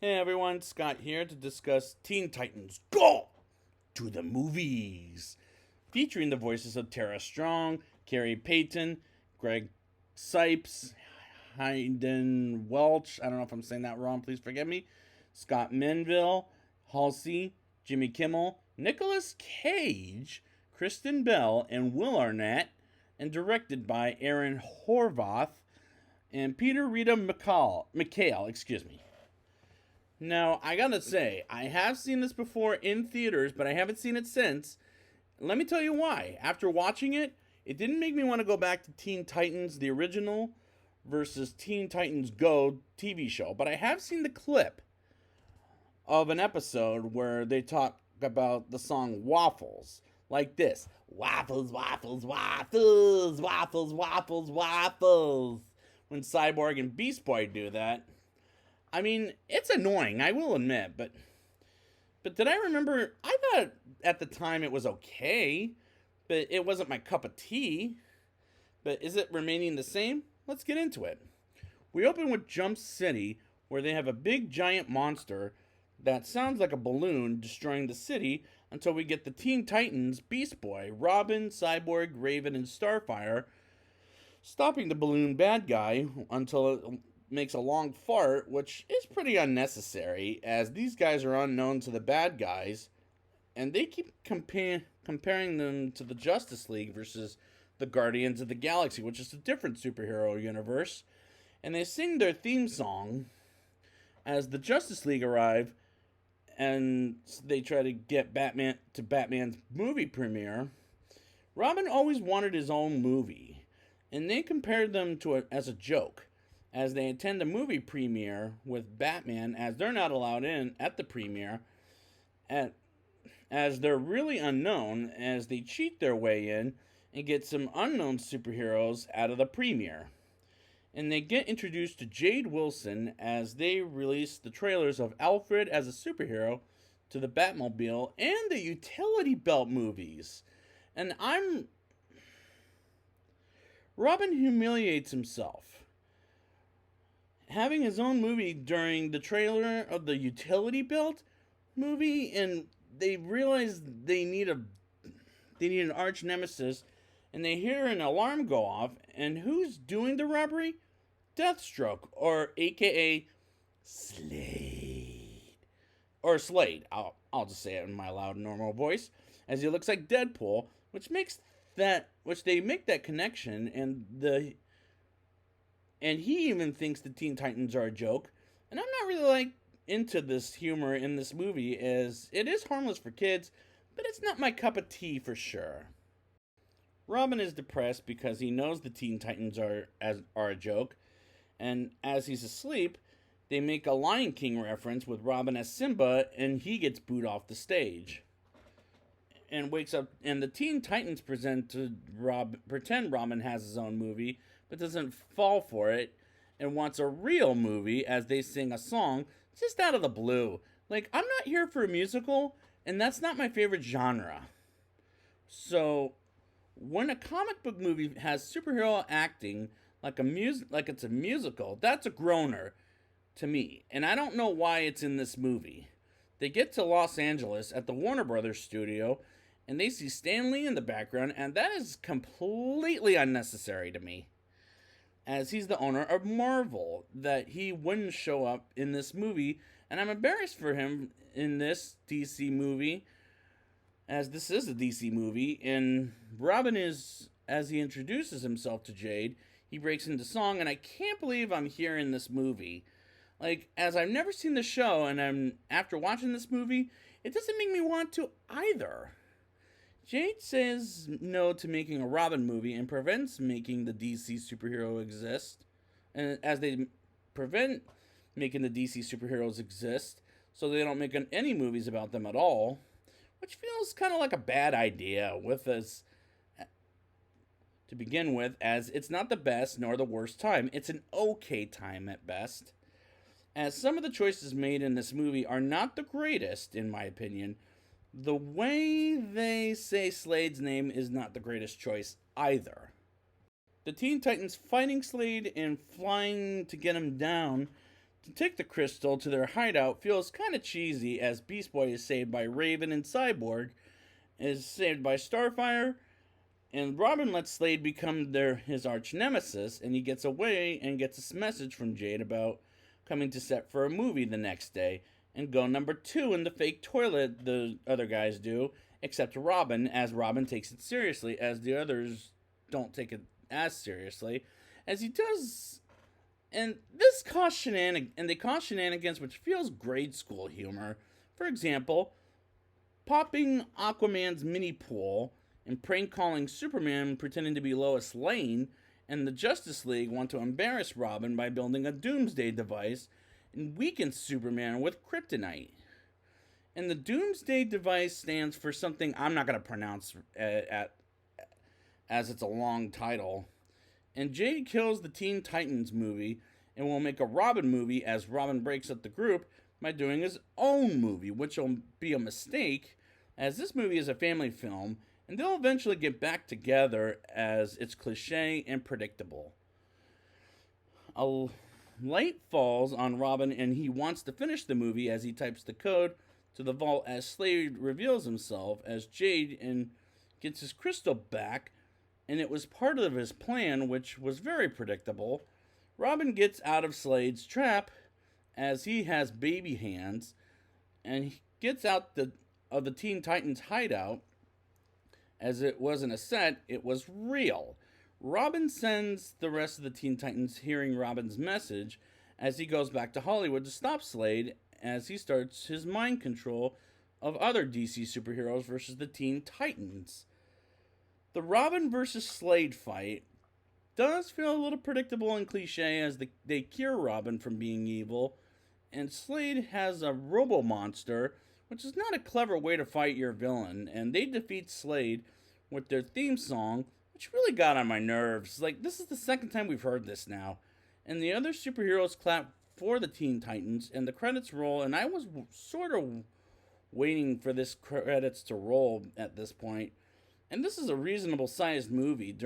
Hey everyone, Scott here to discuss Teen Titans Go to the Movies, featuring the voices of Tara Strong, Carrie Payton, Greg Sipes, Hayden Welch, I don't know if I'm saying that wrong, please forgive me, Scott Menville, Halsey, Jimmy Kimmel, Nicolas Cage, Kristen Bell, and Will Arnett, and directed by Aaron Horvath and Peter Rita McHale, excuse me. Now, I gotta say, I have seen this before in theaters, but I haven't seen it since. Let me tell you why. After watching it, it didn't make me want to go back to Teen Titans, the original, versus Teen Titans Go TV show. But I have seen the clip of an episode where they talk about the song Waffles, like this: Waffles, waffles, waffles, waffles, waffles, waffles. When Cyborg and Beast Boy do that, I mean, it's annoying, I will admit, but did I remember? I thought at the time it was okay, but it wasn't my cup of tea. But is it remaining the same? Let's get into it. We open with Jump City, where they have a big giant monster that sounds like a balloon destroying the city until we get the Teen Titans, Beast Boy, Robin, Cyborg, Raven, and Starfire stopping the balloon bad guy until it makes a long fart, which is pretty unnecessary, as these guys are unknown to the bad guys, and they keep comparing them to the Justice League versus the Guardians of the Galaxy, which is a different superhero universe, and they sing their theme song as the Justice League arrive, and they try to get Batman to Batman's movie premiere. Robin always wanted his own movie, and they compared them to as a joke, as they attend a movie premiere with Batman, as they're not allowed in at the premiere, as they're really unknown, as they cheat their way in and get some unknown superheroes out of the premiere. And they get introduced to Jade Wilson as they release the trailers of Alfred as a superhero to the Batmobile and the Utility Belt movies. And Robin humiliates himself, having his own movie during the trailer of the Utility Belt movie, and they realize they need an arch nemesis, and they hear an alarm go off, and who's doing the robbery? Deathstroke, or AKA Slade. Or Slade. I'll just say it in my loud normal voice, as he looks like Deadpool, which they make that connection, and he even thinks the Teen Titans are a joke. And I'm not really into this humor in this movie, as it is harmless for kids, but it's not my cup of tea for sure. Robin is depressed because he knows the Teen Titans are a joke, and as he's asleep, they make a Lion King reference with Robin as Simba, and he gets booed off the stage. And wakes up, and the Teen Titans pretend Robin has his own movie, but doesn't fall for it, and wants a real movie as they sing a song just out of the blue. I'm not here for a musical, and that's not my favorite genre. So, when a comic book movie has superhero acting like it's a musical, that's a groaner to me, and I don't know why it's in this movie. They get to Los Angeles at the Warner Brothers studio, and they see Stan Lee in the background, and that is completely unnecessary to me, as he's the owner of Marvel, that he wouldn't show up in this movie, and I'm embarrassed for him in this DC movie, as this is a DC movie, and Robin is, as he introduces himself to Jade, he breaks into song, and I can't believe I'm here in this movie. As I've never seen the show, and after watching this movie, it doesn't make me want to either. Jade says no to making a Robin movie and prevents making the DC superhero exist. And as they prevent making the DC superheroes exist, so they don't make any movies about them at all, which feels kind of like a bad idea to begin with, as it's not the best nor the worst time. It's an okay time at best, as some of the choices made in this movie are not the greatest, in my opinion. The way they say Slade's name is not the greatest choice either. The Teen Titans fighting Slade and flying to get him down to take the crystal to their hideout feels kind of cheesy, as Beast Boy is saved by Raven and Cyborg, is saved by Starfire, and Robin lets Slade become his arch nemesis, and he gets away and gets a message from Jade about coming to set for a movie the next day, and go number 2 in the fake toilet the other guys do, except Robin, as Robin takes it seriously, as the others don't take it as seriously, as he does. And this cause shenanigans, which feels grade school humor. For example, popping Aquaman's mini pool and prank calling Superman pretending to be Lois Lane, and the Justice League want to embarrass Robin by building a doomsday device and weaken Superman with kryptonite. And the doomsday device stands for something I'm not going to pronounce as it's a long title. And Jade kills the Teen Titans movie and will make a Robin movie as Robin breaks up the group by doing his own movie, which will be a mistake, as this movie is a family film, and they'll eventually get back together, as it's cliche and predictable. A light falls on Robin, and he wants to finish the movie as he types the code to the vault as Slade reveals himself as Jade and gets his crystal back, and it was part of his plan, which was very predictable. Robin gets out of Slade's trap as he has baby hands, and he gets out of the Teen Titans hideout. As it wasn't a set, it was real. Robin sends the rest of the Teen Titans hearing Robin's message as he goes back to Hollywood to stop Slade, as he starts his mind control of other DC superheroes versus the Teen Titans. The Robin versus Slade fight does feel a little predictable and cliche, as they cure Robin from being evil, and Slade has a robo-monster, which is not a clever way to fight your villain, and they defeat Slade with their theme song, which really got on my nerves. Like, this is the second time we've heard this now. And the other superheroes clap for the Teen Titans, and the credits roll, and I was sort of waiting for this credits to roll at this point. And this is a reasonable sized movie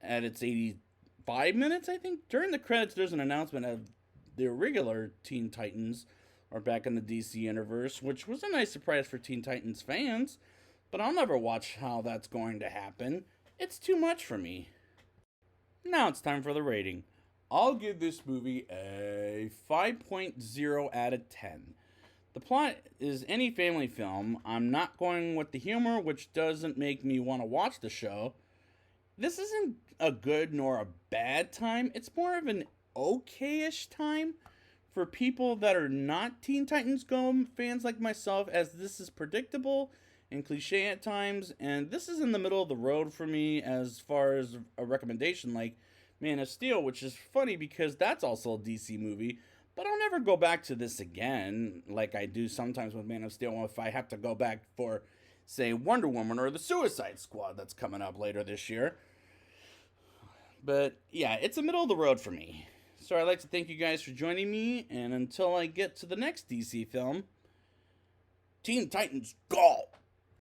at its 85 minutes, I think. During the credits, there's an announcement of the regular Teen Titans are back in the DC universe, which was a nice surprise for Teen Titans fans, but I'll never watch how that's going to happen. It's too much for me. Now it's time for the rating. I'll give this movie a 5.0 out of 10. The plot is any family film. I'm not going with the humor, which doesn't make me want to watch the show. This isn't a good nor a bad time. It's more of an okay-ish time for people that are not Teen Titans Go fans like myself, as this is predictable and cliche at times, and this is in the middle of the road for me as far as a recommendation like Man of Steel, which is funny because that's also a DC movie, but I'll never go back to this again like I do sometimes with Man of Steel if I have to go back for, say, Wonder Woman or the Suicide Squad that's coming up later this year. But yeah, it's a middle of the road for me. So I'd like to thank you guys for joining me, and until I get to the next DC film, Teen Titans Go!